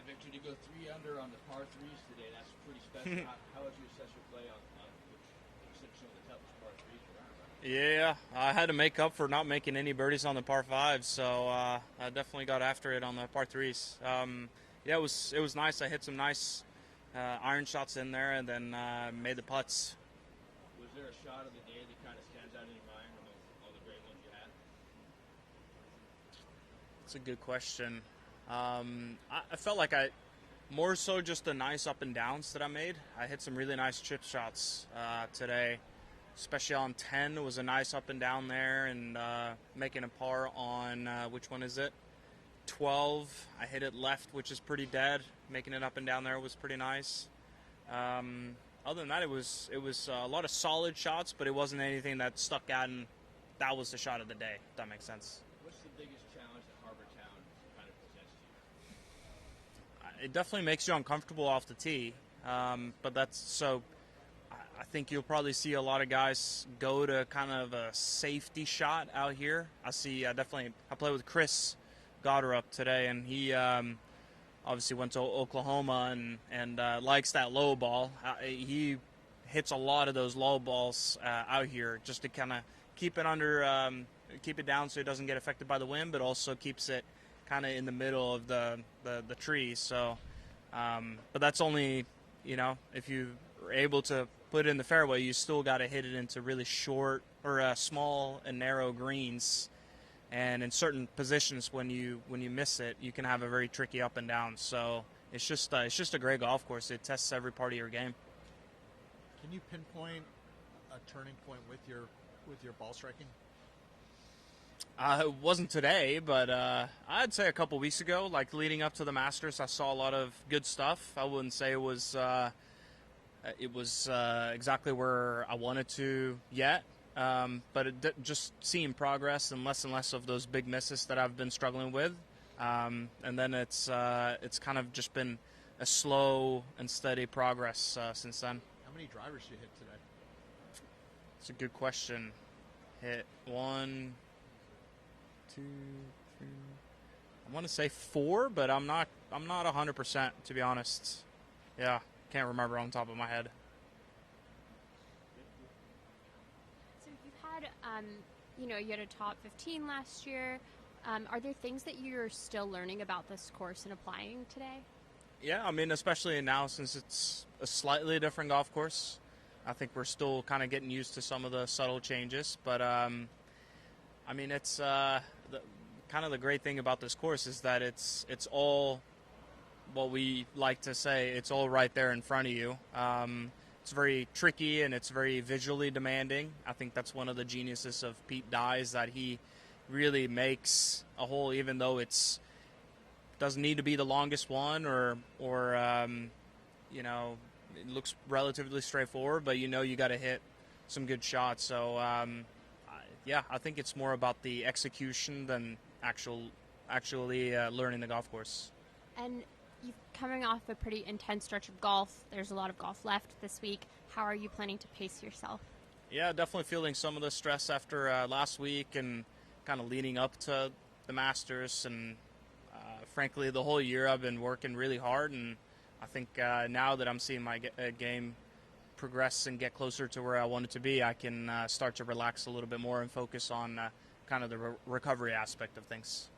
Victor, to go 3 under on the par 3s today, that's pretty special. How would you assess your play on which some of the toughest par 3s around? Yeah, I had to make up for not making any birdies on the par 5s, so I definitely got after it on the par 3s. Yeah, it was nice. I hit some nice iron shots in there, and then made the putts. Was there a shot of the day that kind of stands out in your mind from all the great ones you had? That's a good question. I felt like more so just the nice up and downs that I made. I hit some really nice chip shots today, especially on 10 was a nice up and down there, and making a par on, which one is it? 12, I hit it left, which is pretty dead. Making it up and down there was pretty nice. Other than that, it was a lot of solid shots, but it wasn't anything that stuck out and that was the shot of the day, if that makes sense. What's the biggest challenge that Harbour Town kind of presents to you? It definitely makes you uncomfortable off the tee, but that's so. I think you'll probably see a lot of guys go to kind of a safety shot out here. I played with Chris Goddard today, and he obviously went to Oklahoma and likes that low ball. He hits a lot of those low balls out here just to kind of keep it down so it doesn't get affected by the wind, but also keeps it kind of in the middle of the tree. So, but that's only, if you are able to put it in the fairway, you still got to hit it into really short or small and narrow greens. And in certain positions, when you miss it, you can have a very tricky up and down. So it's just a great golf course. It tests every part of your game. Can you pinpoint a turning point with your ball striking? It wasn't today, but I'd say a couple weeks ago, like leading up to the Masters, I saw a lot of good stuff. I wouldn't say it was exactly where I wanted to yet. But just seeing progress and less of those big misses that I've been struggling with, and then it's kind of just been a slow and steady progress since then. How many drivers did you hit today? It's a good question. Hit 1, 2, 3. I want to say 4, but I'm not 100% to be honest. Yeah, can't remember on top of my head. You had a top 15 last year. Are there things that you're still learning about this course and applying today? Yeah, I mean, especially now since it's a slightly different golf course. I think we're still kind of getting used to some of the subtle changes. But, I mean, it's kind of the great thing about this course is that it's all what we like to say. It's all right there in front of you. It's very tricky and it's very visually demanding. I think that's one of the geniuses of Pete Dye is that he really makes a hole, even though it doesn't need to be the longest one or it looks relatively straightforward, but you got to hit some good shots. So I think it's more about the execution than actually learning the golf course. And you're coming off a pretty intense stretch of golf. There's a lot of golf left this week. How are you planning to pace yourself? Yeah, definitely feeling some of the stress after last week and kind of leading up to the Masters. And frankly, the whole year I've been working really hard. And I think now that I'm seeing my game progress and get closer to where I want it to be, I can start to relax a little bit more and focus on kind of the recovery aspect of things.